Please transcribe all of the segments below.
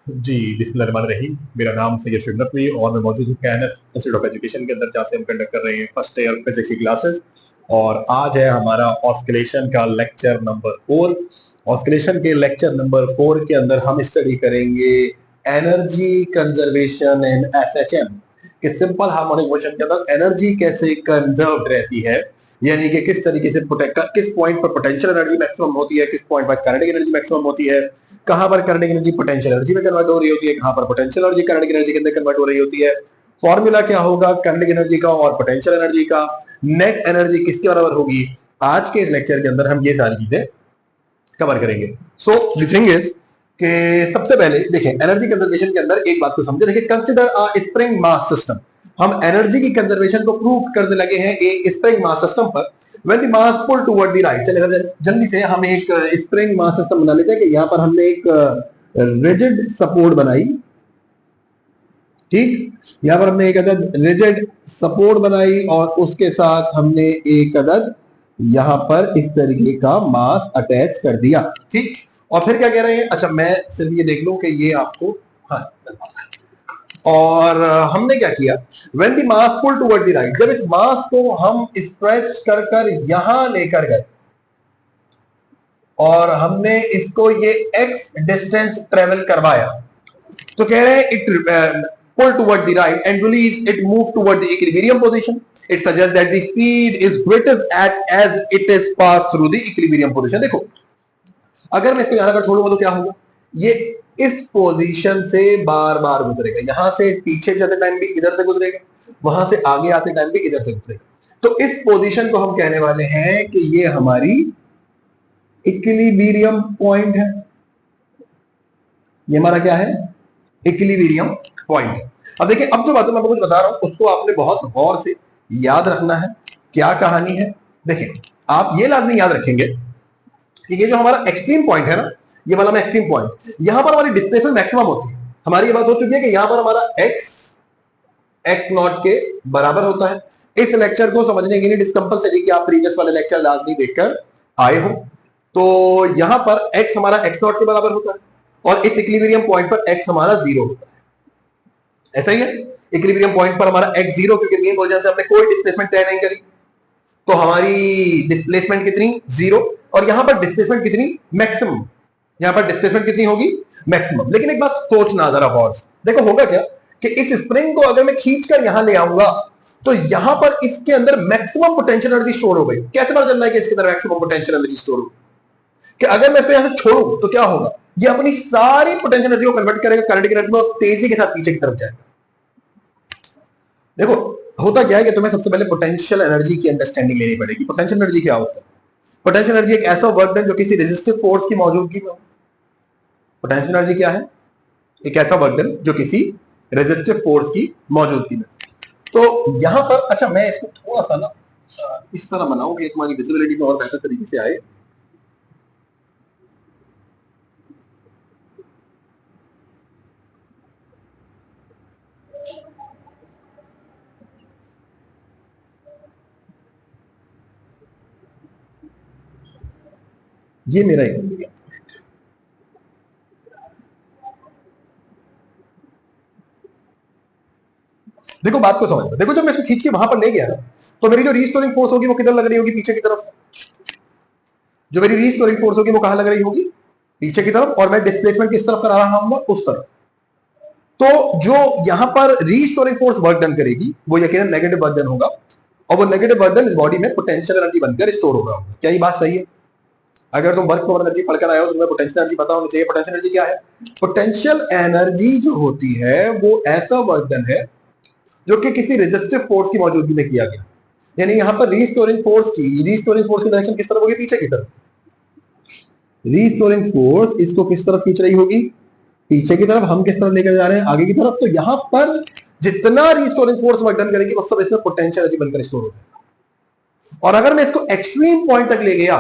जी, बिस्मिल्लाहिर्रहमानिर्रहीम। मेरा नाम सैयद शुभ नकवी और मैं मौजूद हूँ KNS इंस्टीट्यूट ऑफ एजुकेशन के अंदर, जहाँ से हम कंडक्ट कर रहे हैं फर्स्ट ईयर फिजिक्स की क्लासेस। और आज है हमारा ऑस्किलेशन का लेक्चर नंबर 4। ऑस्किलेशन के लेक्चर नंबर 4 के अंदर हम स्टडी करेंगे एनर्जी कंजर्वेशन इन एसएचएम कि सिंपल हार्मोनिक मोशन के अंदर एनर्जी कैसे कंजर्व रहती है, यानी कि किस तरीके से किस पॉइंट पर पोटेंशियल एनर्जी मैक्सिमम होती है, किस पॉइंट पर काइनेटिक एनर्जी मैक्सिमम होती है, कहां पर काइनेटिक एनर्जी पोटेंशियल एनर्जी में कन्वर्ट हो रही होती है, कहां पर पोटेंशियल एनर्जी काइनेटिक एनर्जी के अंदर कन्वर्ट हो रही होती है, फॉर्मूला क्या होगा काइनेटिक एनर्जी का और पोटेंशियल एनर्जी का, नेट एनर्जी किसके बराबर होगी। आज के इस लेक्चर के अंदर हम ये सारी चीजें कवर करेंगे। सो द थिंग इज कि सबसे पहले देखें एनर्जी कंजर्वेशन के अंदर एक बात को समझे। देखिए consider a spring mass system. हम एनर्जी की कंजर्वेशन को प्रूव करने लगे हैं एक स्प्रिंग मास सिस्टम पर। When the mass pull toward the right, चलिए जल्दी से हम एक स्प्रिंग मास सिस्टम बना लेते हैं कि यहां पर हमने एक रिजिड सपोर्ट बनाई। ठीक, यहां पर हमने एक अदद रिजिड सपोर्ट बनाई और उसके साथ हमने एक अदद यहां पर इस तरीके का मास अटैच कर दिया। ठीक, और फिर क्या कह रहे हैं, अच्छा मैं सिर्फ ये देख लूं कि ये आपको, हाँ, और हमने क्या किया, when the mass pull toward the right, जब इस मास को हम स्ट्रेच कर कर यहां लेकर गए और हमने इसको ये x डिस्टेंस ट्रेवल करवाया, तो कह रहे हैं it pull toward the right and release it move toward the equilibrium position. It suggests that the speed is greatest at as it is passed through the equilibrium position. देखो अगर मैं इसको यहां पर छोड़ूंगा तो क्या होगा, ये इस पोजीशन से बार बार गुजरेगा, यहां से पीछे जाते टाइम भी इधर से गुजरेगा, वहां से आगे आते टाइम भी इधर से गुजरेगा। तो इस पोजीशन को हम कहने वाले हैं कि ये हमारी इक्विलिब्रियम पॉइंट है। ये हमारा क्या है, इक्विलिब्रियम पॉइंट। अब देखिए, अब जो बातें मैं आपको कुछ बता रहा हूं उसको आपने बहुत गौर से याद रखना है। क्या कहानी है, देखिए आप ये लाजमी याद रखेंगे कि ये जो हमारा एक्सट्रीम पॉइंट है ना, ये वाला में एक्सट्रीम पॉइंट, यहां पर हमारी डिस्प्लेसमेंट मैक्सिमम होती है। हमारी ये बात हो चुकी है कि यहां पर हमारा एक्स नॉट के बराबर होता है। इस लेक्चर को समझने के लिए डिस्कंपलसरी कि आप प्रीवियस वाले लेक्चर लाजमी देखकर आए हो। तो यहां पर एक्स हमारा एक्स नॉट के बराबर होता है और इस इक्विलिब्रियम पॉइंट पर एक्स हमारा 0 होता है। ऐसा ही है, इक्विलिब्रियम पॉइंट पर हमारा एक्स 0, क्योंकि मेन पोजीशन से हमने कोई डिस्प्लेसमेंट तय नहीं करी, तो हमारी डिस्प्लेसमेंट कितनी 0, और यहां पर डिस्प्लेसमेंट कितनी मैक्सिमम, यहां पर डिस्प्लेसमेंट कितनी होगी मैक्सिमम। लेकिन एक बात सोचना जरा गौर से, देखो होगा क्या कि इस स्प्रिंग को अगर मैं खींचकर यहां ले आऊंगा तो यहां पर इसके अंदर मैक्सिमम पोटेंशियल एनर्जी स्टोर हो गई। कैसे पता चल रहा है कि इसके अंदर मैक्सिमम पोटेंशियल एनर्जी स्टोर हो, कि अगर मैं इसको यहां से छोड़ूं तो क्या होगा, ये अपनी सारी पोटेंशियल एनर्जी को कन्वर्ट करेगा काइनेटिक एनर्जी में और तेजी के साथ पीछे की तरफ जाएगा। देखो होता क्या है कि तुम्हें सबसे पहले पोटेंशियल एनर्जी की अंडरस्टैंडिंग लेनी पड़ेगी। पोटेंशियल एनर्जी क्या होता है, पोटेंशियल एनर्जी एक ऐसा वर्क डन जो किसी रेजिस्टिव फोर्स की मौजूदगी में हो। पोटेंशियल एनर्जी क्या है, एक ऐसा वर्क डन जो किसी रेजिस्टिव फोर्स की मौजूदगी में। तो यहां पर, अच्छा मैं इसको थोड़ा सा ना इस तरह बनाऊं कि तुम्हारी विजिबिलिटी में और बेहतर तरीके से आए। ये मेरा एक, देखो बात को समझ, देखो जब मैं इसको खींच के वहां पर ले गया ना, तो मेरी जो रीस्टोरिंग फोर्स होगी वो किधर लग रही होगी, पीछे की तरफ। जो मेरी रीस्टोरिंग फोर्स होगी वो कहां लग रही होगी, पीछे की तरफ, और मैं डिस्प्लेसमेंट किस तरफ करा रहा हूं, उस तरफ। तो जो यहां पर रीस्टोरिंग फोर्स वर्क डन करेगी वो यकीनन नेगेटिव वर्क डन होगा, और वो नेगेटिव वर्क डन इस बॉडी में पोटेंशियल एनर्जी बनकर स्टोर होगा। क्या ये बात सही है? अगर तुम वर्क पावर एनर्जी पढ़कर आए हो तो तुम्हें पोटेंशियल एनर्जी पता होनी चाहिए। पोटेंशियल एनर्जी क्या है, पोटेंशियल एनर्जी जो होती है वो ऐसा वर्क डन है जो कि किसी रेजिस्टिव फोर्स की मौजूदगी में किया गया। यानी यहां पर रीस्टोरिंग फोर्स की डायरेक्शन किस तरफ होगी, पीछे की तरफ। रीस्टोरिंग फोर्स इसको किस तरफ खींच रही होगी, पीछे की तरफ। हम किस तरफ लेकर जा रहे हैं, आगे की तरफ। तो यहां पर जितना रीस्टोरिंग फोर्स वर्क डन करेगी वो सब इसमें पोटेंशियल एनर्जी बनकर स्टोर होगी। और अगर मैं इसको एक्सट्रीम पॉइंट तक ले गया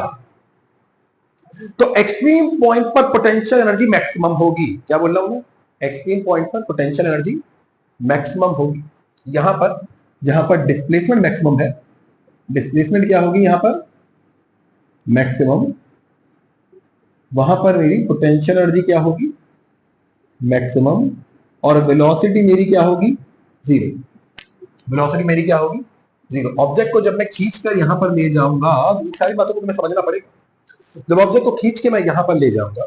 तो एक्सट्रीम पॉइंट पर पोटेंशियल एनर्जी मैक्सिमम होगी। क्या बोल रहा हूं मैं, एक्सट्रीम पॉइंट पर पोटेंशियल एनर्जी मैक्सिमम होगी। यहां पर जहां पर डिस्प्लेसमेंट मैक्सिमम है, डिस्प्लेसमेंट क्या होगी यहां पर, मैक्सिमम। वहां पर मेरी पोटेंशियल एनर्जी क्या होगी, मैक्सिमम, और वेलोसिटी मेरी क्या होगी, जीरो। वेलोसिटी मेरी क्या होगी, जीरो। ऑब्जेक्ट को जब मैं खींच कर यहां पर ले जाऊंगा, इन सारी बातों को तुम्हें समझना पड़ेगा। जब ऑब्जेक्ट को खींच के मैं यहां पर ले जाऊंगा,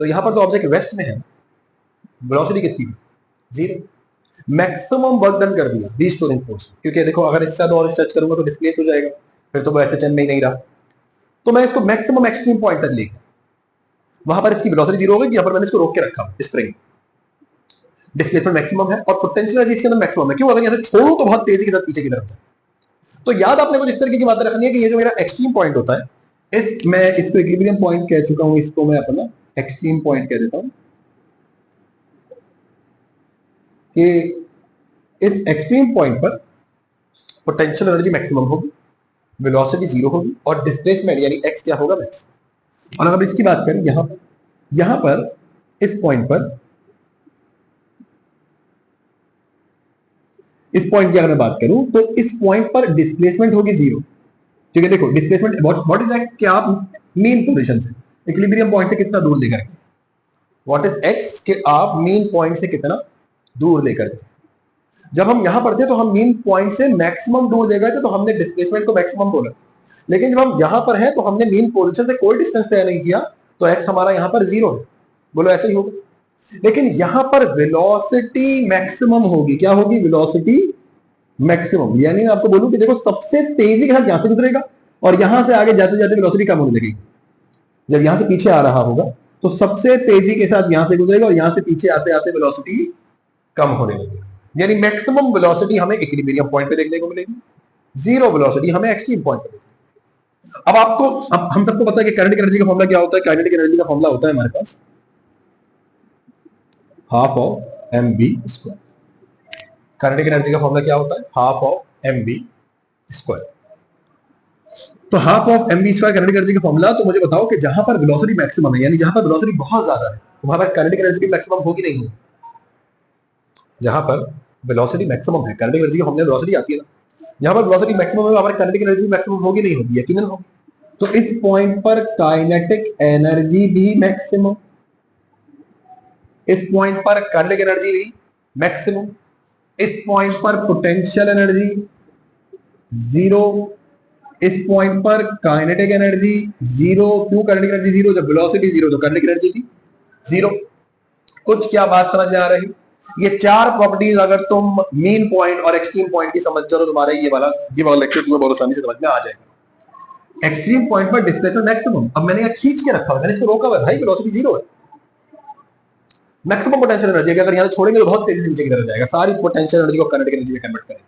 तो यहां पर तो ऑब्जेक्ट रेस्ट में है, वेलोसिटी कितनी, जीरो। मैक्सिमम वर्क डन कर दिया रीस्टोरिंग फोर्स, क्योंकि देखो अगर इससे ज्यादा और टच करूंगा तो डिस्प्लेस हो जाएगा, फिर तो वो ऐसे चल में ही नहीं रहा। तो मैं इसको मैक्सिमम एक्सट्रीम पॉइंट तक लेकर, वहां पर इसकी वेलोसिटी जीरो होगी, यहां पर मैंने इसको रोक के रखा स्प्रिंग, डिस्प्लेसमेंट मैक्सिमम है और पोटेंशियल एनर्जी इसके अंदर मैक्सिमम है। क्यों, अगर यहां से छोड़ू तो बहुत तेजी के साथ पीछे की तरफ जाए। तो याद आपने कुछ इस तरीके की बातें रखनी है कि ये जो मेरा एक्सट्रीम पॉइंट होता है, मैं इसको इक्विलिब्रियम पॉइंट कह चुका हूं, इसको मैं अपना एक्सट्रीम पॉइंट कह देता हूं, कि इस एक्सट्रीम पॉइंट पर पोटेंशियल एनर्जी मैक्सिमम होगी, वेलोसिटी जीरो होगी और डिस्प्लेसमेंट यानी एक्स क्या होगा, मैक्सिमम। और अगर इसकी बात करें यहां पर इस पॉइंट पर, इस पॉइंट की अगर मैं बात करूं तो इस पॉइंट पर डिस्प्लेसमेंट होगी जीरो। ठीक है, देखो डिस्प्लेसमेंट व्हाट इज एक्स, कि आप मीन पोजीशन से इक्विलिब्रियम पॉइंट से कितना दूर लेकर के, व्हाट इज एक्स, कि आप मीन पॉइंट से कितना दूर लेकर के। जब हम यहां पर थे तो हम मीन पॉइंट से मैक्सिमम दूर ले गए थे, तो हमने डिस्प्लेसमेंट को मैक्सिमम बोला। लेकिन जब हम यहां पर हैं तो हमने मीन पोजीशन से कोई डिस्टेंस तय नहीं किया, तो एक्स हमारा यहां पर जीरो है, बोलो ऐसे ही होगा। लेकिन यहां पर वेलोसिटी मैक्सिमम होगी, क्या होगी, वेलोसिटी मैक्सिमम। यानी मैं आपको बोलूं कि देखो सबसे तेजी के साथ यहां से गुजरेगा और यहां से आगे जाते जाते वेलोसिटी कम होने लगेगी। जब यहां से पीछे आ रहा होगा तो सबसे तेजी के साथ यहां से गुजरेगा और यहां से पीछे आते आते वेलोसिटी कम होने लगेगी। यानी मैक्सिमम वेलोसिटी हमें इक्विलिब्रियम पॉइंट पे देखने को मिलेगी, जीरो वेलोसिटी हमें एक्सट्रीम पॉइंट पे देखने। अब हम सबको पता है कि काइनेटिक एनर्जी का फॉर्मूला क्या होता है। काइनेटिक एनर्जी का फॉर्मूला होता है हमारे पास half of M B square. Kinetic energy का फॉर्मूला क्या होता है, half of M B square. तो half of M B square kinetic energy का फॉर्मूला। तो मुझे बताओ कि जहां पर वेलोसिटी मैक्सिमम है, यानी जहां पर वेलोसिटी बहुत ज्यादा है, तो वहां पर काइनेटिक एनर्जी भी मैक्सिमम होगी नहीं होगी। जहां पर वेलोसिटी मैक्सिमम है, काइनेटिक एनर्जी का फॉर्मूला वेलोसिटी आती है ना, जहां पर वेलोसिटी मैक्सिमम है वहां पर काइनेटिक एनर्जी मैक्सिमम होगी नहीं होगी, यकीनन होगी। तो इस पॉइंट पर काइनेटिक एनर्जी भी मैक्सिमम, इस पॉइंट पर काइनेटिक एनर्जी भी मैक्सिमम, इस पॉइंट पर पोटेंशियल एनर्जी जीरो, इस पॉइंट पर काइनेटिक एनर्जी जीरो। क्यों काइनेटिक एनर्जी जीरो, जब वेलोसिटी जीरो तो काइनेटिक एनर्जी भी जीरो। कुछ क्या बात समझ में आ रही, ये चार प्रॉपर्टीज अगर तुम मीन पॉइंट और एक्सट्रीम पॉइंट की समझ जाओ तो तुम्हारा ये वाला लेक्चर तुम्हें बहुत आसानी से समझ में आ जाएगा। एक्सट्रीम पॉइंट पर डिस्प्लेसमेंट मैक्सिमम, अब मैंने खींच के रखा है, मैंने इसको रोका हुआ है, भाई वेलोसिटी जीरो है। मैक्सिमम पोटेंशियल एनर्जी अगर यहां छोड़ेंगे तो बहुत तेजी से नीचे की तरफ जाएगा, सारी पोटेंशियल एनर्जी को काइनेटिक एनर्जी में कन्वर्ट करें,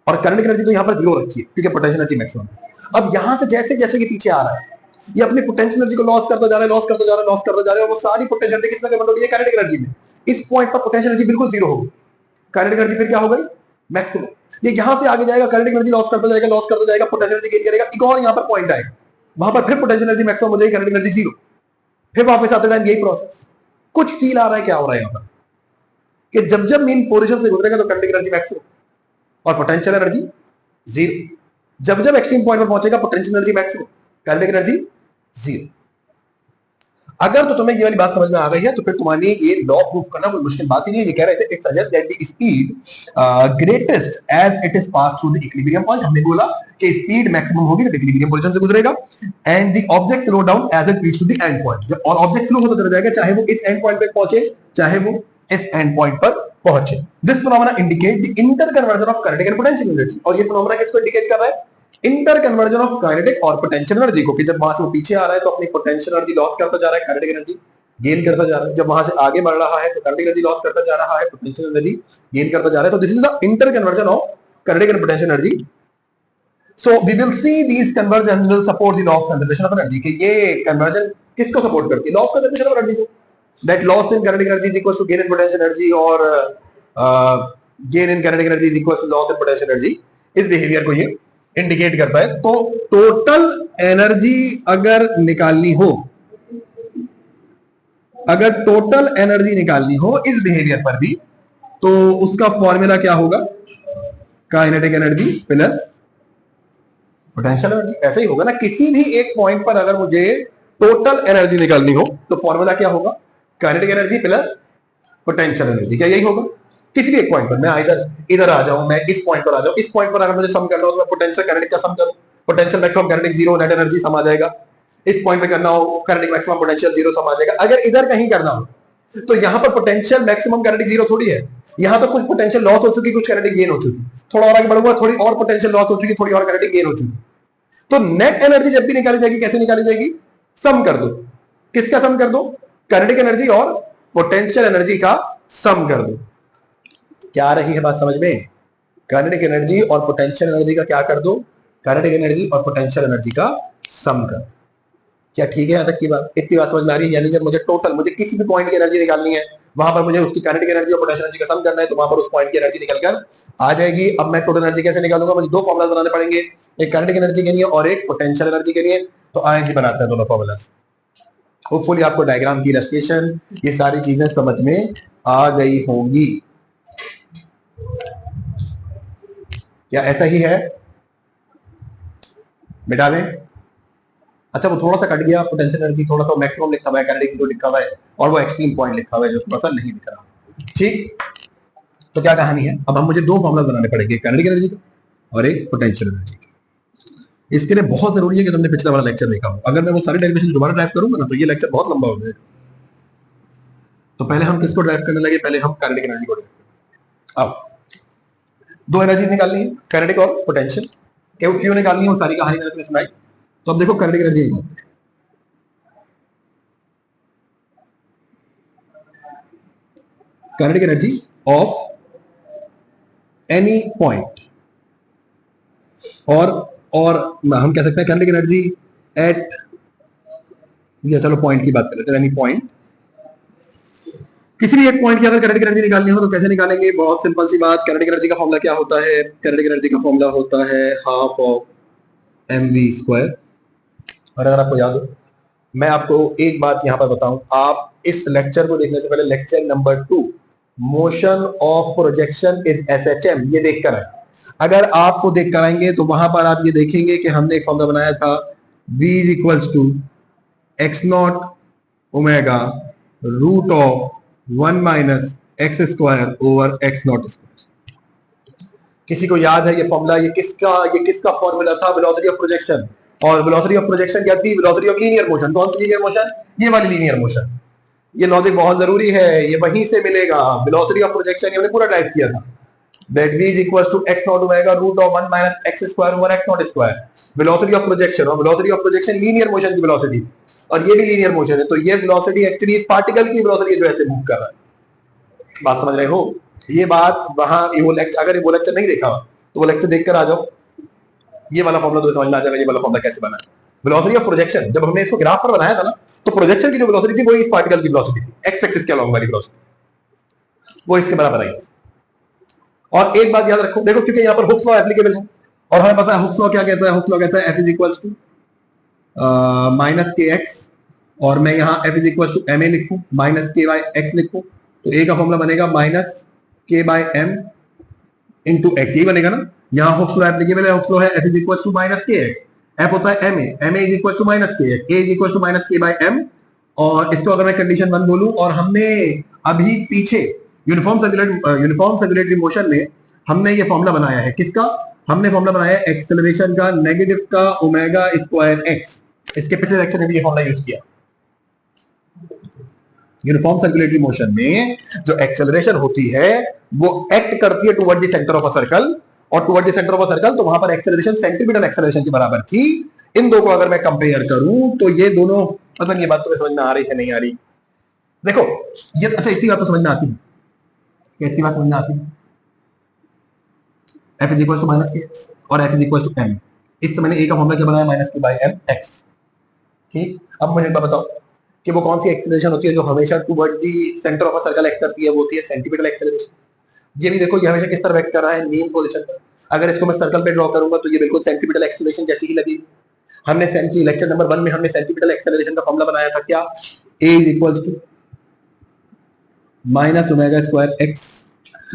और काइनेटिक एनर्जी तो यहां पर जीरो रखी है क्योंकि पोटेंशियल एनर्जी मैक्सिमम है। अब यहां से जैसे जैसे कि पीछे आ रहा है, ये अपनी पोटेंशियल एनर्जी को लॉस करता जा रहा है, लॉस करता जा रहा है, लॉस करता जा रहा है, और वो सारी पोटेंशियल एनर्जी किसमें कन्वर्ट हो रही है, काइनेटिक एनर्जी में। इस पॉइंट पर पोटेंशियल एनर्जी बिल्कुल जीरो होगी, काइनेटिक एनर्जी फिर क्या हो गई, मैक्सिमम। ये यहां से आगे जाएगा, काइनेटिक एनर्जी लॉस करता जाएगा, लॉस करता जाएगा, पोटेंशियल एनर्जी गेन करेगा, एक और यहां पर पॉइंट आएगा, वहां पर फिर पोटेंशियल एनर्जी मैक्सिमम हो जाएगी, काइनेटिक एनर्जी जीरो, फिर वापस आते टाइम यही प्रोसेस। कुछ फील आ रहा है क्या हो रहा है यहां पर, कि जब जब मीन पोजीशन से गुजरेगा तो काइनेटिक एनर्जी मैक्सिमम और पोटेंशियल एनर्जी जीरो, जब जब एक्सट्रीम पॉइंट पर पहुंचेगा potential energy maximum, kinetic energy zero. अगर तो तुम्हें ये वाली बात समझ में आ गई है तो फिर तुम्हारे लिए ये लॉ प्रूफ करना कोई मुश्किल बात ही नहीं है। ये कह रहे थे it suggest that the speed greatest as it is pass through the equilibrium point. हमने बोला कि स्पीड मैक्सिमम होगी जब इक्विलिब्रियम पोजीशन से गुजरेगा, and the object slow down as it reach to the end point. और ऑब्जेक्ट स्लो होता चला जाएगा, चाहे वो इस एंड पॉइंट पे पहुंचे चाहे वो इस एंड पॉइंट पर पहुंचे। This phenomena indicate the interconversion of kinetic and potential energy. और ये फिनोमेना किसको इंडिकेट कर रहा है, इंटर कन्वर्जन ऑफ काइनेटिक और पोटेंशियल एनर्जी को, कि जब वहां से वो पीछे आ रहा है तो अपनी पोटेंशियल एनर्जी लॉस करता जा रहा है, काइनेटिक एनर्जी गेन करता जा रहा है, जब वहां से आगे बढ़ रहा है तो काइनेटिक एनर्जी लॉस करता जा रहा है, पोटेंशियल एनर्जी गेन करता जा रहा है। तो this is the interconversion of kinetic and potential energy. So we will see these conversion will support the law of conservation of energy, कि ये कन्वर्जन किसको सपोर्ट करती है, law of conservation of energy को, that loss in kinetic energy is equal to gain in potential energy, और gain in kinetic energy is equal to loss in potential energy. इस behaviour को ये indicate करता है। तो टोटल एनर्जी अगर निकालनी हो, अगर टोटल एनर्जी निकालनी हो इस बिहेवियर पर भी, तो उसका फॉर्मूला क्या होगा, kinetic energy plus potential energy. ऐसे ही होगा ना, किसी भी एक पॉइंट पर अगर मुझे टोटल एनर्जी निकालनी हो तो फॉर्मूला क्या होगा, kinetic energy plus potential energy, क्या यही होगा? किसी भी एक पॉइंट पर मैं इधर आ जाऊं, मैं इस पॉइंट पर आ जाऊं, इस पॉइंट पर अगर मुझे सम करना हो तो मैं पोटेंशियल काइनेटिक का सम करूं, potential maximum kinetic zero, net energy sum आ जाएगा। इस पॉइंट पे करना हो kinetic maximum potential zero sum आ जाएगा। अगर इधर कहीं करना हो तो यहां पर पोटेंशियल मैक्सिमम काइनेटिक जीरो थोड़ी है, यहां तो कुछ पोटेंशियल लॉस हो चुकी, कुछ काइनेटिक गेन हो चुकी, थोड़ा और आगे बढ़ूंगा थोड़ी और पोटेंशियल लॉस हो चुकी, थोड़ी और काइनेटिक गेन हो चुकी। तो नेट एनर्जी जब भी निकाली जाएगी कैसे निकाली जाएगी? सम कर दो। किसका सम कर दो? काइनेटिक एनर्जी और पोटेंशियल एनर्जी का सम कर दो। क्या आ रही है बात समझ में? काइनेटिक एनर्जी और पोटेंशियल एनर्जी का क्या कर दो? काइनेटिक एनर्जी और पोटेंशियल एनर्जी का सम कर। क्या ठीक है यहां तक की बात? इतनी बात समझ में आ रही है? यानी जब मुझे किसी भी पॉइंट की एनर्जी निकालनी है, वहां पर मुझे उसकी काइनेटिक एनर्जी और पोटेंशियल एनर्जी का सम करना है, तो वहां पर उस पॉइंट की एनर्जी निकलकर आ जाएगी। अब मैं टोटल एनर्जी कैसे निकालूंगा? मुझे दो फॉर्मुला बनाने पड़ेंगे, एक काइनेटिक एनर्जी के लिए और एक पोटेंशियल एनर्जी के लिए। तो आए जी बनाते हैं दोनों फॉर्मुला। होपफुली आपको डायग्राम की इलस्ट्रेशन ये सारी चीजें समझ में आ गई होंगी। क्या ऐसा ही है? मिटा दें? अच्छा वो थोड़ा सा कट गया, पोटेंशियल एनर्जी थोड़ा सा मैक्सिमम लिखा हुआ है, काइनेटिक जीरो लिखा हुआ है, और वो एक्सट्रीम पॉइंट लिखा हुआ है जो थोड़ा सा नहीं दिख रहा। ठीक, तो क्या कहानी है? अब हम मुझे दो फॉर्मुला बनाने पड़ेंगे, काइनेटिक एनर्जी का और एक पोटेंशियल एनर्जी का। इसके लिए बहुत जरूरी है कि तुमने पिछला वाला लेक्चर देखा हो। अगर मैं वो सारे डेरिवेशन दोबारा ड्राइव करूंगा ना तो ये लेक्चर बहुत लंबा हो जाएगा। तो पहले हम किसको ड्राइव करने लगे? पहले हम काइनेटिक एनर्जी को ड्राइव। अब दो एनर्जी निकालनी है, काइनेटिक और पोटेंशियल। क्यों निकालनी है वो सारी कहानी मैंने तुम्हें सुनाई। तो अब देखो काइनेटिक एनर्जी निकालते हैं। Kinetic energy of any point, और हम कह सकते हैं काइनेटिक एनर्जी एट, या चलो पॉइंट की बात करें तो एनी पॉइंट, किसी भी एक पॉइंट की अगर काइनेटिक एनर्जी निकालनी हो तो कैसे निकालेंगे? बहुत सिंपल सी बात। काइनेटिक एनर्जी का फॉर्मूला क्या होता है? काइनेटिक एनर्जी का फॉर्मूला होता है हाफ ऑफ mv²। और अगर आपको याद हो, मैं आपको एक बात यहां पर बताऊं, आप इस लेक्चर को देखने से पहले lecture number 2 motion of projection is SHM ये देखकर आए। अगर आपको देखकर आएंगे तो वहां पर आप ये देखेंगे कि हमने एक फॉर्मूला बनाया था v equals to x naught omega root of 1 minus x square over x not square. किसी को याद है ये फॉर्मूला? ये किसका फॉर्मूला था? Velocity of projection. और वेलोसिटी ऑफ प्रोजेक्शन क्या थी? Velocity of linear motion. कौन सी लीनियर मोशन? ये वाली लीनियर मोशन। ये लॉजिक बहुत जरूरी है, ये वहीं से मिलेगा। वेलोसिटी ऑफ प्रोजेक्शन हमने पूरा टाइप किया था, that v is equals to x naught omega root of 1 minus x square over x naught square। velocity of projection, और velocity of projection linear motion की velocity, और ये भी लीनियर मोशन है, तो ये velocity एक्चुअली इस पार्टिकल की velocity जो ऐसे मूव कर रहा है। बात समझ रहे हो? ये बात वहां वो लेक्चर, अगर वो लेक्चर नहीं देखा तो वो लेक्चर देखकर आ जाओ, ये वाला फॉर्मूला तो समझ में आ जाएगा ये वाला फॉर्मूला कैसे बना। वेलोसिटी ऑफ प्रोजेक्शन जब हमने इसको ग्राफ पर बनाया था ना, तो प्रोजेक्शन की जो वेलोसिटी थी वो इस पार्टिकल की वेलोसिटी थी, एक्स एक्सिस के अलोंग वाली वेलोसिटी, वो इसके बराबर आई थी। और एक बात याद रखो, देखो क्योंकि यहाँ पर हुक्स लॉ एप्लीकेबल है, और हमें पता है हुक्स लॉ क्या कहता है। हुक्स लॉ कहता है F is equals to minus के एक्स, और मैं यहाँ F is equals to m a लिखूं, माइनस के बाई एक्स लिखूं, तो ए का फॉर्मूला बनेगा minus K by M into x, यही बनेगा ना। यहाँ हुक्स लॉ एप्लीकेबल है, हुक्स लॉ है F is equals to minus के एक्स, एफ होता है M A is equals to minus के X, A is equals to minus K by M. और इसको अगर मैं कंडीशन 1 बोलूं, और हमने अभी पीछे यूनिफॉर्म सर्कुलेटरी मोशन में हमने ये फॉर्मूला बनाया है, किसका? हमने फॉर्मूला बनाया है एक्सेलरेशन का, नेगेटिव का ओमेगा स्क्वायर एक्स। इसके पिछले लेक्चर में भी ये फॉर्मूला यूज किया। यूनिफॉर्म सर्कुलेटरी मोशन में जो एक्सेलरेशन होती है वो एक्ट करती है toward the centre of a circle, और toward the centre of a circle, तो वहां पर एक्सेलरेशन सेंटीमीटर एक्सेलरेशन के बराबर थी। इन दो को अगर मैं कंपेयर करूं तो ये दोनों, पता नहीं ये बात तुम्हें समझ में आ रही है नहीं आ रही? देखो ये, अच्छा इतनी बात तो समझ में आती है, इतनी बात समझ में आती है। F is equal to minus k और F is equal to m. इस समय मैंने ए का फॉर्मूला क्या बनाया? Minus K by M x. ठीक, अब मुझे एक बात बताओ कि वो कौन सी एक्सेलरेशन होती है जो हमेशा toward the centre of a circle act करती है? वो होती है सेंटीमीटर एक्सेलरेशन। ये भी देखो ये हमेशा किस तरफ एक्ट कर रहा है? मीन पोजीशन पर। अगर इसको मैं सर्कल पे ड्रॉ करूंगा तो ये बिल्कुल सेंटीमीटर एक्सेलरेशन जैसी ही लगेगी। हमने लेक्चर नंबर 1 में हमने सेंटीमीटर एक्सेलरेशन का फॉर्मूला बनाया था, क्या? A is equal to minus omega square X.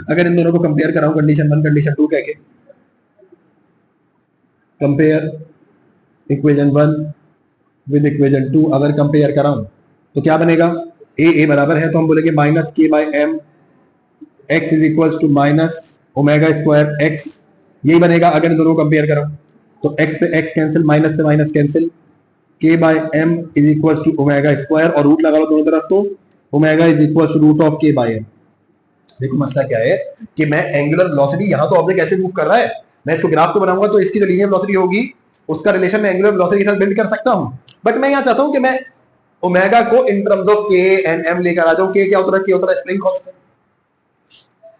अगर इन दोनों को कंपेयर कराऊं कंडीशन 1 कंडीशन 2 कह के, कंपेयर इक्वेशन 1 विद इक्वेशन 2 अगर कंपेयर कराऊं तो क्या बनेगा? ए बराबर है तो हम बोलेंगे minus k by m, x is equal to minus omega square x, यही बनेगा अगर इन दोनों को कंपेयर करो तो एक्स से एक्स कैंसिल, माइनस से minus cancel, k by m is equal to omega square और रूट लगा लो दोनों तरफ तो omega is equal to root of k by m. देखो मसला क्या है कि मैं एंगुलर वेलोसिटी, यहां तो ऑब्जेक्ट ऐसे मूव कर रहा है, मैं इसको ग्राफ तो बनाऊंगा तो इसकी जो लीनियर वेलोसिटी होगी उसका रिलेशन मैं एंगुलर वेलोसिटी के साथ बिल्ड कर सकता हूं, बट मैं यहां चाहता हूं कि मैं ओमेगा को इन टर्म्स ऑफ के एंड एम लेकर आ जाऊं। के क्या होता है? के होता है स्प्रिंग कांस्टेंट।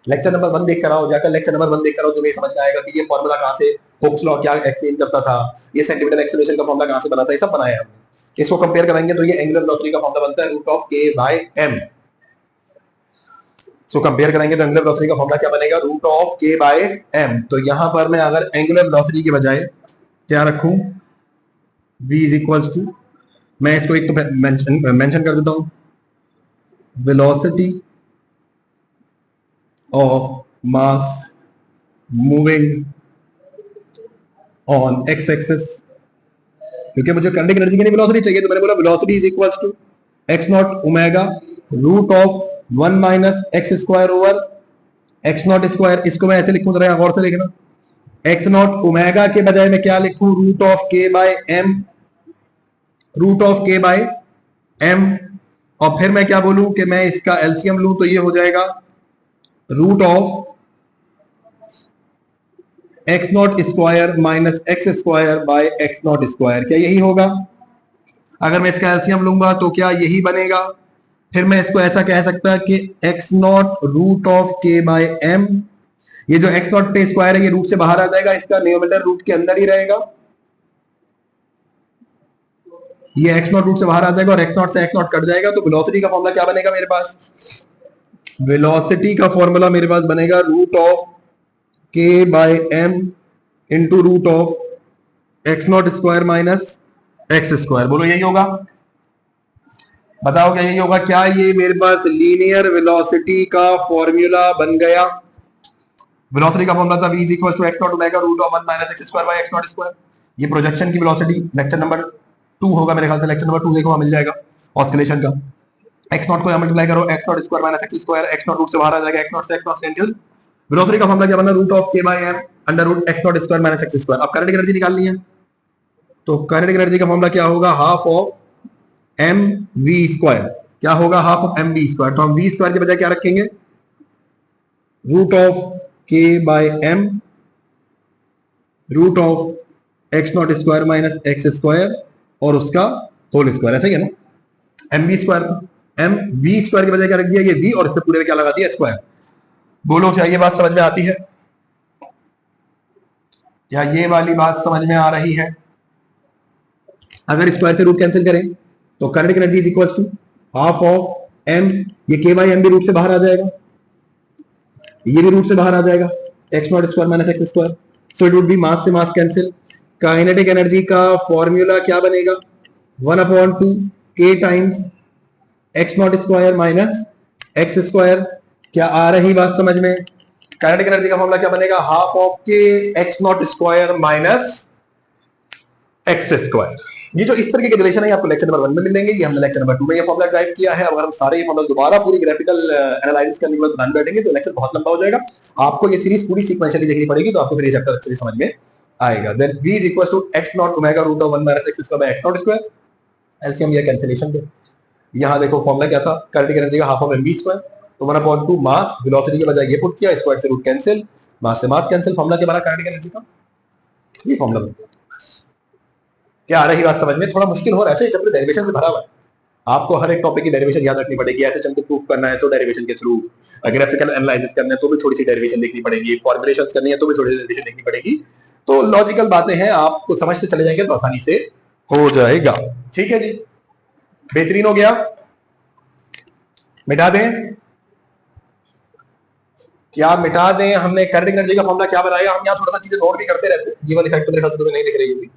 लेक्चर नंबर 1 देख कर आओ, जाकर लेक्चर नंबर 1 देख कर आओ, तुम्हें समझ में आएगा कि ये फॉर्मूला कहां से, हुक्स लॉ क्या एक्सप्लेन करता था, ये सेंटीमीटर एक्सेलरेशन का फॉर्मूला कहां से बना था, ये सब बनाया हमने। इसको कंपेयर करेंगे तो ये एंगुलर वेलोसिटी का फॉर्मूला बनता है root of k by M. So compare करेंगे तो एंगुलर वेलोसिटी का फॉर्मूला क्या बनेगा? Root of k by M. तो यहां पर मैं अगर एंगुलर वेलोसिटी के बजाय क्या रखूं? v इज इक्वल टू, मैं इसको एक तो मेंशन कर देता हूं, velocity of mass moving on x axis, क्योंकि मुझे काइनेटिक एनर्जी की वेलोसिटी चाहिए तो मैंने बोला velocity is equal to x naught omega root of 1 minus x square over x not square. इसको मैं ऐसे लिखूं, जरा गौर से देखना, एक्स नॉट ओमेगा के बजाय मैं क्या लिखूं? Root of k by m, root of k by M, और फिर मैं क्या बोलूं कि मैं इसका एलसीएम लूं तो ये हो जाएगा root of x not square minus x square by x not square. क्या यही होगा? अगर मैं इसका एलसीएम लूंगा तो क्या यही बनेगा? फिर मैं इसको ऐसा कह सकता कि x naught root of k by M, ये जो एक्स नॉट पे स्क्वायर है ये रूट से बाहर आ जाएगा, इसका न्यूमरेटर रूट के अंदर ही रहेगा, ये एक्स नॉट रूट से बाहर आ जाएगा और एक्स नॉट से एक्स नॉट कट जाएगा। तो वेलोसिटी का फॉर्मूला क्या बनेगा मेरे पास? वेलोसिटी का फॉर्मूला मेरे पास बनेगा root of k by m into root of x not square minus x square. बोलो यही होगा? बताओ क्या यही होगा? क्या ये मेरे पास लीनियर वेलोसिटी का फॉर्मूला बन गया? वेलोसिटी का फॉर्मूला था v is equal to x naught omega root of 1 minus x square by x not square. ये प्रोजेक्शन की वेलोसिटी लेक्चर नंबर 2 होगा मेरे ख्याल से, लेक्चर नंबर 2 देखो वहां मिल जाएगा ऑस्किलेशन का। एक्स नॉट को यहां मल्टीप्लाई करो, x not square minus x square, x naught root से बाहर आ जाएगा, एक्स नॉट से एक्स नॉट कैंसिल। वेलोसिटी का फॉर्मूला क्या बना? Root of k by m under root x not square minus x square. अब काइनेटिक एनर्जी निकालनी है तो काइनेटिक एनर्जी का फॉर्मूला क्या होगा? Half of m v square. क्या होगा? Half of m v square. तो हम वी स्क्वायर के बजाय क्या रखेंगे? Root of k by m root of x not square minus x square और उसका होल स्क्वायर। ऐसा ही है ना? एम वी स्क्वायर, तो एम वी स्क्वायर के बजाय क्या रख दिया? ये वी, और इसके पूरे में क्या लगा दिया? स्क्वायर। बोलो क्या ये बात समझ में आती है? क्या ये वाली बात समझ में आ रही है? अगर स्क्वायर से रूट कैंसिल करें तो kinetic energy is equal to half of m, ये के बाई एम भी रूट से बाहर आ जाएगा, ये भी रूट से बाहर आ जाएगा, x not square minus x square, so it would be mass से मास कैंसिल। काइनेटिक एनर्जी का फॉर्मूला क्या बनेगा? 1/2 K times X not square minus x square. क्या आ रही बात समझ में? काइनेटिक एनर्जी का फॉर्मूला क्या बनेगा? हाफ ऑफ के X not square minus x square. ये जो इस तरीके के रिलेशन है आपको लेक्चर नंबर 1 में मिलेंगे, ये हमने लेक्चर नंबर 2 में ये फॉर्मूला ड्राइव किया है। अगर हम सारे ये फॉर्मूला दोबारा पूरी ग्राफिकल एनालिसिस करने के बाद बनाने बैठेंगे तो लेक्चर बहुत लंबा हो जाएगा। आपको ये सीरीज पूरी सीक्वेंशियली देखनी पड़ेगी तो आपको फिर ये चैप्टर अच्छे से समझ में आएगा। Then v is equal to x naught omega root of 1 minus x square by x naught square. LCM या कैंसिलेशन दे। यहां देखो फॉर्मूला क्या था? काइनेटिक एनर्जी का हाफ ऑफ mv स्क्वायर, तो 1/2 मास, वेलोसिटी के बजाय ये पुट किया, स्क्वायर से रूट कैंसिल, मास से मास कैंसिल, फॉर्मूला क्या बना काइनेटिक एनर्जी का? ये फॉर्मूला बना। क्या आ रही बात समझ में? थोड़ा मुश्किल हो रहा है, चैप्टर डेरिवेशन से भरा हुआ है, आपको हर एक टॉपिक की डेरिवेशन याद रखनी पड़ेगी। ऐसे चंक को प्रूफ करना है तो डेरिवेशन के थ्रू, ग्राफिकल एनालिसिस करना है तो भी थोड़ी सी डेरिवेशन देखनी पड़ेगी, फॉर्मुलेशंस करनी है तो भी थोड़ी सी डेरिवेशन देखनी पड़ेगी। तो लॉजिकल बातें हैं, आपको समझते चले जाएंगे तो आसानी से हो जाएगा। ठीक है जी, बेहतरीन हो गया। मिटा दें? क्या मिटा दें? हमने काइनेटिक एनर्जी का फॉर्मूला क्या बनाया? हम यहाँ थोड़ा सा चीजें नोट भी करते रहते हैं, ये वाली फैक्ट मेरे ख्याल से तुम्हें नहीं दिख रही होगी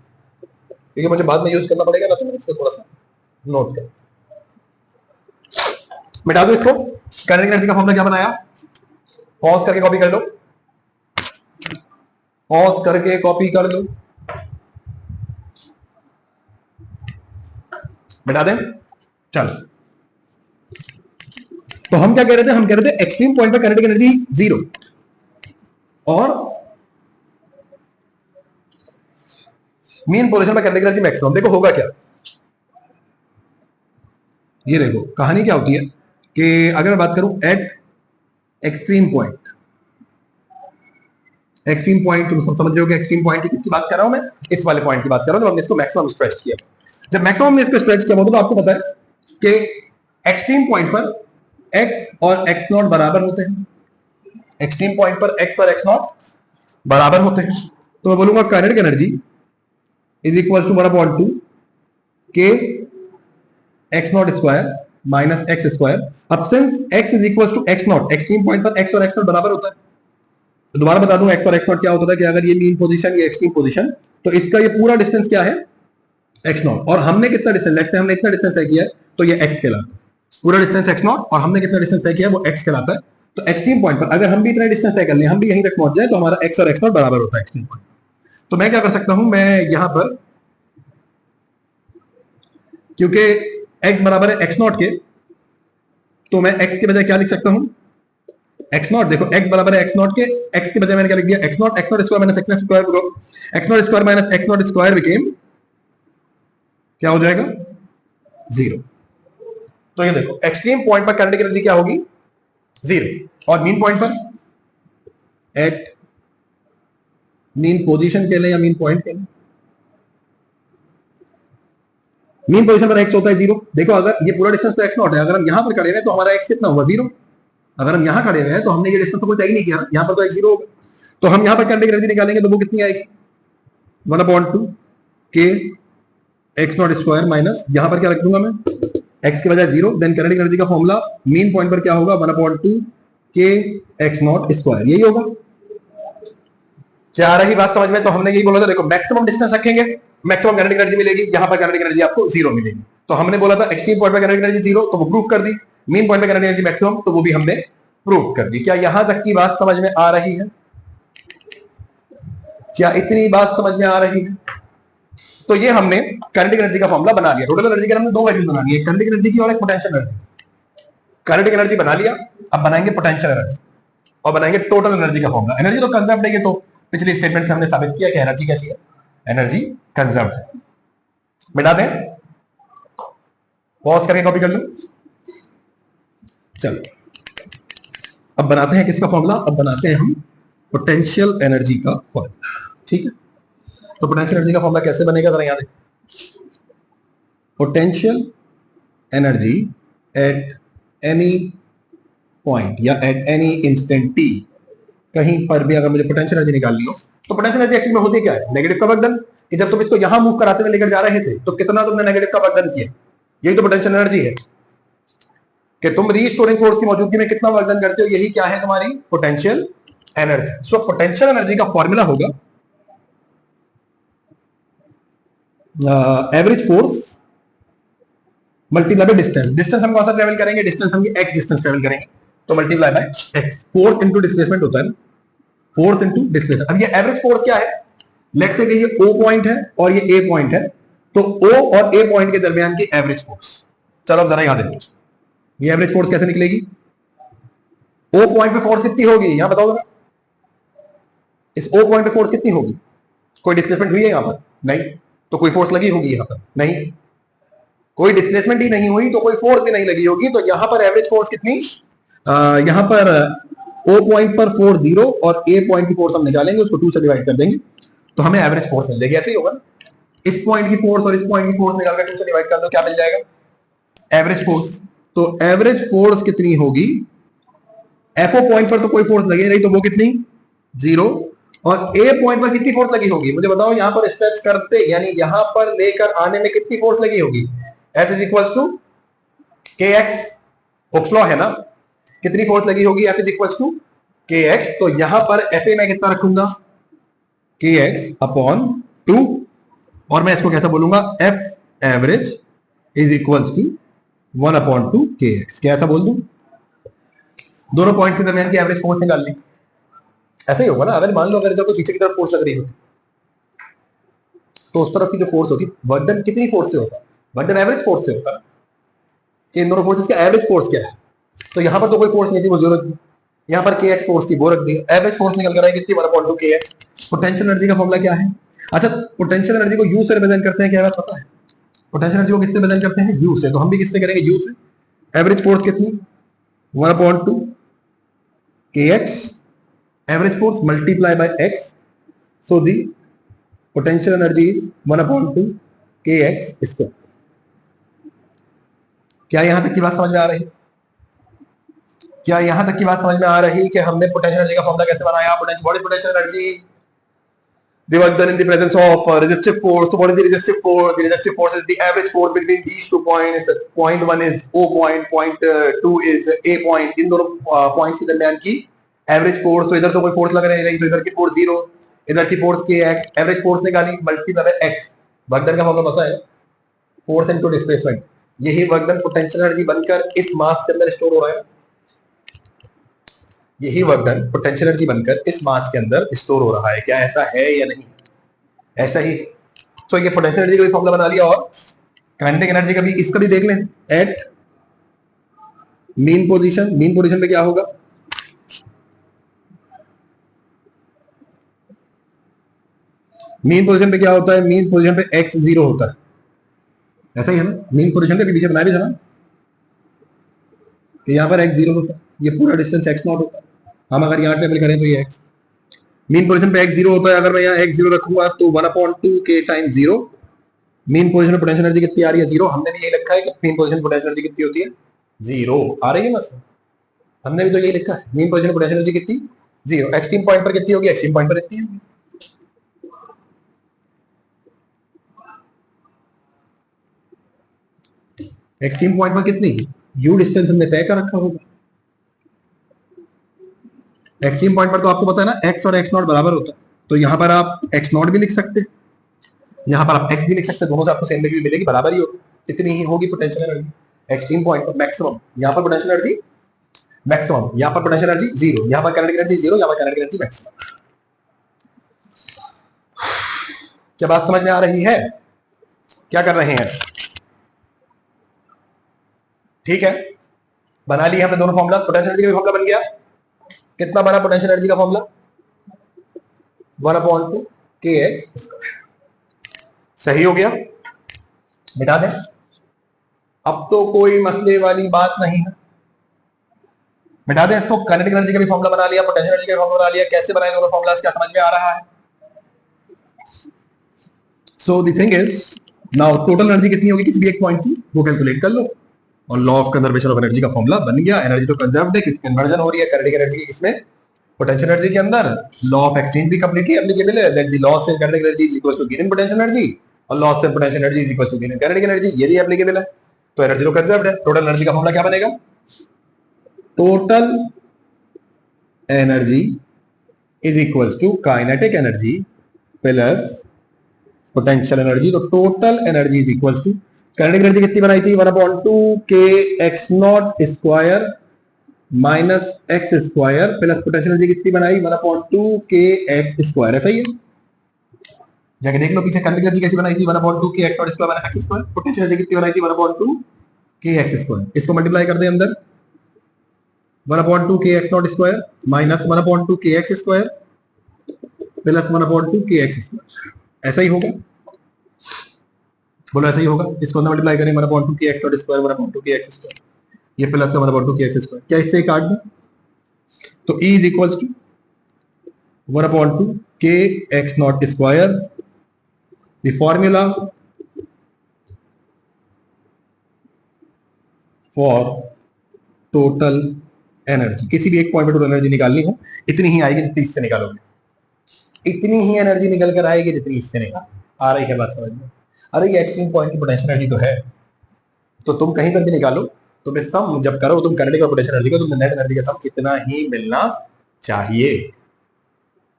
क्योंकि मुझे बाद में यूज करना पड़ेगा ना, तो मैं इसको थोड़ा सा नोट कर। मिटा दो इसको। काइनेटिक एनर्जी का फॉर्मूला क्या बनाया? पॉज करके कॉपी कर लो, पॉज करके कॉपी कर लो। मिटा दें? चलो हम क्या कह रहे थे, हम कह रहे थे एक्सट्रीम पॉइंट पर काइनेटिक एनर्जी 0 और मीन पोजीशन पर काइनेटिक एनर्जी मैक्सिमम। देखो होगा क्या, ये देखो कहानी क्या होती है कि अगर मैं बात करूं eight extreme point, extreme point तुम सब समझ रहे हो कि एक्सट्रीम पॉइंट की किसकी बात कर रहा हूं मैं, इस वाले पॉइंट की बात कर रहा हूं जब हमने इसको मैक्सिमम स्ट्रेच किया। जब मैक्सिमम ने इसको स्ट्रेच किया तो आपको पता है कि एक्सट्रीम पॉइंट पर x और x0 बराबर होते हैं, एक्सट्रीम पॉइंट पर x और x0 बराबर होते हैं। तो मैं बोलूंगा kinetic energy is equal to 1/2 k x0 square minus x square. अब since x is equal to x0, extreme point पर x और x0 बराबर होता है, तो दोबारा बता दूं x और x0 क्या होता है कि अगर ये मीन पोजीशन ये एक्सट्रीम पोजीशन, तो इसका ये पूरा डिस्टेंस क्या है x0, और हमने कितना डिस्टेंस, लेट्स से हमने इतना डिस्टेंस तय किया है तो ये x कहलाता है, पूरा डिस्टेंस x0 और हमने कितना डिस्टेंस तय किया है वो x कहलाता है। तो एक्सट्रीम पॉइंट पर अगर हम भी इतना डिस्टेंस तय कर लें, हम भी यहीं तक पहुंच जाए, तो हमारा x और x0 बराबर होता है एक्सट्रीम पॉइंट। तो मैं क्या कर सकता हूं, मैं यहां पर क्योंकि x बराबर है x0 के, तो मैं x के बजाय क्या लिख सकता हूं, x0। देखो x बराबर है x0 के, x के बजाय मैंने क्या लिख दिया x0, x0 square minus x0 square, x0 square minus x0 square became क्या हो जाएगा 0। तो ये देखो एक्सट्रीम पॉइंट पर काइनेटिक एनर्जी क्या होगी 0, और मीन पॉइंट पर एट मीन पोजीशन के लिए या मीन पॉइंट के लिए, मीन पोजीशन पर x होता है 0। देखो अगर ये पूरा डिस्टेंस तो x0 है, अगर हम यहां पर खड़े हैं तो हमारा x कितना हुआ 0। अगर हम यहां खड़े हुए हैं तो हमने ये डिस्टेंस तो कोई तय नहीं किया, यहां पर तो x 0 होगा, तो हम यहां पर काइनेटिक एनर्जी निकालेंगे तो वो कितनी आएगी 1/2 k x0 स्क्वायर माइनस, यहां पर क्या रख दूंगा मैं x के बजाय 0, देन काइनेटिक एनर्जी का फॉर्मूला मीन पॉइंट पर क्या होगा 1/2 k x0 स्क्वायर, यही होगा। क्या आ रही बात समझ में? तो हमने यही बोला था, देखो मैक्सिमम डिस्टेंस रखेंगे मैक्सिमम काइनेटिक एनर्जी मिलेगी, यहां पर काइनेटिक एनर्जी आपको 0 मिलेगी। तो हमने बोला था एक्सट्रीम पॉइंट पर काइनेटिक एनर्जी 0, तो वो प्रूव कर दी। मीन पॉइंट पर काइनेटिक एनर्जी मैक्सिमम, तो वो भी हमने प्रूव कर दी। क्या यहां तक की बात समझ में आ रही है? क्या इतनी बात समझ में आ रही है? तो ये हमने काइनेटिक एनर्जी का फॉर्मूला बना लिया। टोटल एनर्जी के हमने दो वैल्यूज बना ली, एक काइनेटिक एनर्जी की और एक पोटेंशियल एनर्जी। काइनेटिक एनर्जी बना लिया, अब बनाएंगे पोटेंशियल एनर्जी और बनाएंगे टोटल एनर्जी का फॉर्मूला। एनर्जी तो कंजर्व्ड है, ये तो पिछले स्टेटमेंट में हमने साबित किया कि एनर्जी कैसी है, एनर्जी कंजर्व्ड है। मिटा दें, पॉज करके कॉपी कर लो। चलो अब बनाते हैं किसका फॉर्मूला, अब बनाते हैं हम पोटेंशियल एनर्जी का फॉर्मूला। ठीक है, तो पोटेंशियल एनर्जी का फॉर्मूला कैसे बनेगा जरा याद है। Potential energy at any point या एट एनी इंस्टेंट टी, कहीं पर भी अगर मुझे पोटेंशियल एनर्जी निकालनी हो, तो पोटेंशियल एनर्जी एक्चुअली में होती क्या है, नेगेटिव का वर्कडन। कि जब तुम इसको यहां मूव कराते हुए लेकर जा रहे थे तो कितना तुमने नेगेटिव का वर्कडन किया, यही तो पोटेंशियल एनर्जी है कि तुम रीस्टोरिंग फोर्स की मौजूदगी में कितना वर्कडन करते हो, यही क्या है तुम्हारी potential energy. So potential energy का फॉर्मूला होगा average force multiply by distance. Distance हम कौन सा ट्रेवल करेंगे, डिस्टेंस हम एक्स डिस्टेंस ट्रेवल करेंगे, तो multiply by x. Force into displacement होता है ना, फोर्स इनटू डिस्प्लेसमेंट। अब ये एवरेज फोर्स क्या है, लेट्स से कि ये O पॉइंट है और ये A पॉइंट है, तो O और A पॉइंट के दरमियान की एवरेज फोर्स। चलो अब जरा याद देखो, ये एवरेज फोर्स कैसे निकलेगी। O पॉइंट पे फोर्स कितनी होगी, यहां बताओ जरा, इस O पॉइंट पे फोर्स कितनी होगी, कोई डिस्प्लेसमेंट हुई है यहां पर, नहीं, तो कोई फोर्स लगी होगी यहां पर, नहीं, कोई डिस्प्लेसमेंट ही नहीं हुई तो कोई फोर्स भी नहीं लगी होगी। तो यहां पर एवरेज फोर्स कितनी, यहां पर O पॉइंट पर फोर्स 0 और A पॉइंट की फोर्स हम निकालेंगे, उसको 2 से डिवाइड कर देंगे तो हमें एवरेज फोर्स मिल जाएगी। ऐसे ही होगा, इस पॉइंट की फोर्स और इस पॉइंट की फोर्स निकालकर 2 से डिवाइड कर दो, क्या मिल जाएगा एवरेज फोर्स। तो एवरेज फोर्स कितनी होगी, FO पॉइंट पर तो कोई फोर्स लगी नहीं, तो वो कितनी 0, और A पॉइंट पर कितनी फोर्स लगी होगी मुझे बताओ, यहां पर स्ट्रेच करते यानी यहां पर लेकर आने में कितनी फोर्स लगी होगी, F is equal to KX, Hooke's law है ना, कितनी फोर्स लगी होगी, F is equal to KX। तो यहां पर FA मैं कितना रखूंगा KX अपॉन 2, और मैं इसको कैसा बोलूंगा F average is equal to 1/2 KX। कैसा बोल दूं, दोनों पॉइंट्स के दरमियान की एवरेज फोर्स निकाल ली। ऐसा ही होगा ना, अगर मान लो अगर इधर कोई पीछे की तरफ फोर्स लग रही होती तो उस तरफ की जो फोर्स होती, वर्डन कितनी फोर्स से होता, वर्डन एवरेज फोर्स से होता कि इन दोनों फोर्सेस का एवरेज फोर्स क्या है तो यहां पर तो कोई फोर्स नहीं थी, वो जीरो थी। यहां पर के एक्स फोर्स थी, वो रख दी। एवरेज फोर्स निकल कर आई कितनी, 1/2 के एक्स। पोटेंशियल एनर्जी का फॉर्मूला क्या है? अच्छा, पोटेंशियल एनर्जी को यू से रिप्रेजेंट करते हैं, क्या बात पता है? पोटेंशियल एनर्जी को किससे रिप्रेजेंट करते हैं? यू से। तो हम भी किससे करेंगे? यू से। एवरेज फोर्स कितनी? 1/2 K x average force multiply by x, so the potential energy is 1/2 K x square. क्या यहां तक की बात समझ में आ रही? क्या यहां तक की बात समझ में आ रही कि हमने पोटेंशियल एनर्जी का फॉर्मूला कैसे बनाया? Potential energy the work done in the presence of resistive force. So what is the resistive force? The resistive force is the average force between these 2 points. Point 1 is O point, point 2 is A point. इन दोनों points के दरमियान की average force. तो इधर तो कोई force लग नहीं, तो इधर की फोर्स 0, इधर की फोर्स के एक्स। एवरेज फोर्स निकाली, multiply by x. Work done का फॉर्मूला पता है? Force into displacement. यही वर्क डन पोटेंशियल एनर्जी बनकर इस मास के अंदर स्टोर हो रहा है। यही वर्क डन पोटेंशियल एनर्जी बनकर इस मास के अंदर स्टोर हो रहा है। क्या ऐसा है या नहीं? ऐसा ही। तो ये पोटेंशियल एनर्जी का भी फॉर्मूला बना लिया, और काइनेटिक एनर्जी का भी, इसका भी देख लें। At mean position, mean position पे क्या होगा? मीन पोजीशन पे क्या होता है? मीन पोजीशन पे एक्स 0 होता है। ऐसा ही है ना? मीन पोजीशन पे पीछे बनाया भी था ना कि यहां पर एक्स 0 होता है, ये पूरा डिस्टेंस एक्स नॉट होता है। हम अगर यहाँ टेबल करें तो ये एक्स, मीन पोजीशन पे एक्स 0 होता है। अगर मैं यहाँ एक्स 0 रखूंगा तो 1/2 के टाइम 0। मीन पोजीशन में पोटेंशियल एनर्जी कितनी आ रही है? 0। हमने भी यही लिखा है कि मीन पोजीशन पोटेंशियल एनर्जी कितनी होती है? 0 आ रही है बस। हमने भी तो यही लिखा है, मीन पोजीशन पोटेंशियल एनर्जी कितनी? 0। एक्सट्रीम पॉइंट पर कितनी होगी? एक्सट्रीम पॉइंट पर कितनी होगी? एक्सट्रीम पॉइंट पर कितनी? यू डिस्टेंस हमने तय कर रखा होगा। एक्सट्रीम पॉइंट पर तो आपको पता है ना, एक्स और एक्स नॉट बराबर होता है। तो यहां पर आप एक्स नॉट भी लिख सकते हैं, यहां पर आप एक्स भी लिख सकते हैं। दोनों से आपको सेम वैल्यू मिलेगी, बराबर ही होगी। इतनी ही होगी पोटेंशियल एनर्जी एक्सट्रीम पॉइंट पर। मैक्सिमम यहां पर पोटेंशियल एनर्जी मैक्सिमम, यहां पर पोटेंशियल एनर्जी 0, यहां पर काइनेटिक एनर्जी 0, यहां पर काइनेटिक एनर्जी मैक्सिमम। क्या बात समझ में आ रही है? क्या कर रहे हैं? ठीक है, बना लिया हमने दोनों फॉर्मूला। पोटेंशियल एनर्जी का फॉर्मूला बन गया। कितना बना पोटेंशियल एनर्जी का फॉर्मूला? 1/2 K x. सही हो गया, मिटा दें। अब तो कोई मसले वाली बात नहीं है, मिटा दें इसको। काइनेटिक एनर्जी का भी फॉर्मूला बना लिया, पोटेंशियल एनर्जी का फॉर्मूला बना लिया। कैसे बनाए दोनों फॉर्मूला, क्या समझ में आ रहा है? So the thing is, now total energy कितनी होगी किसी भी एक पॉइंट की, वो कैलकुलेट कर लो, और law of conservation of energy का फॉर्मूला बन गया। एनर्जी तो कंजर्व्ड है क्योंकि कन्वर्जन हो रही है काइनेटिक एनर्जी की, इसमें पोटेंशियल एनर्जी के अंदर। लॉ ऑफ एक्सचेंज भी कंप्लीटली एप्लीकेबल है, that the loss in kinetic energy is equal to gain in potential energy, और loss in potential energy is equal to gain in kinetic energy, ये भी applicable है। तो energy तो conserved है। Total energy का formula क्या बनेगा? Total energy is equal to kinetic energy plus potential energy. तो total energy is equal to, kinetic energy कितनी बनाई थी? 1/2 K X not square minus x square, plus potential energy कितनी बनाई? 1/2 के एक्स स्क्वायर। ऐसा ही है, जाके देख लो पीछे काइनेटिक एनर्जी कैसी बनाई थी? 1/2 K X not square minus x square. Potential energy कितनी बनाई थी? 1/2 के एक्स स्क्वायर। इसको मल्टीप्लाई कर दे अंदर, 1/2 K X not square minus 1/2 K x square plus 1/2 K x square. ऐसा ही होगा, बोलो ऐसा ही होगा। इसको अंदर मल्टीप्लाई करें, 1/2 K X not square 1/2 K x square, ये प्लस 1/2 के एक्स स्क्वायर। क्या इससे काट दो तो E is equal to 1/2 K X not square. The formula for total energy, किसी भी एक पॉइंट पर टोटल एनर्जी निकालनी हो, इतनी ही आएगी जितनी इससे निकालोगे। इतनी ही एनर्जी निकल कर आएगी जितनी इससे निकाल। आ रही है बात समझ में? अरे ये एक्सट्रीम पॉइंट की पोटेंशियल एनर्जी तो है, तो तुम कहीं पर भी निकालो, तुम्हें सम जब करो तुम काइनेटिक और पोटेंशियल एनर्जी का, तुम्हें नेट एनर्जी का सम इतना ही मिलना चाहिए।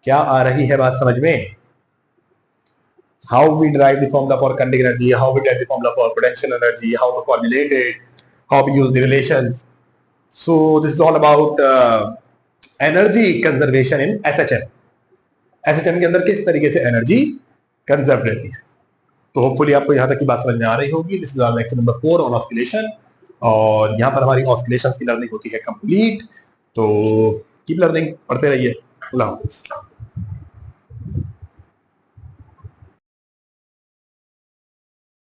क्या आ रही है बात समझ में? How we derive the formula for kinetic energy, how we derive the formula for potential energy, how to formulate it, how we use the relations. So this is all about energy conservation in SHM. SHM के अंदर किस तरीके से energy conserve रहती है। तो hopefully आपको यहां तक की बात समझ में आ रही होगी। This is our lecture number 4 on oscillation. और यहाँ पर हमारी ऑस्किलेशंस की लर्निंग होती है कंप्लीट। तो कीप लर्निंग, पढ़ते रहिए। अल्लाह हाफिज।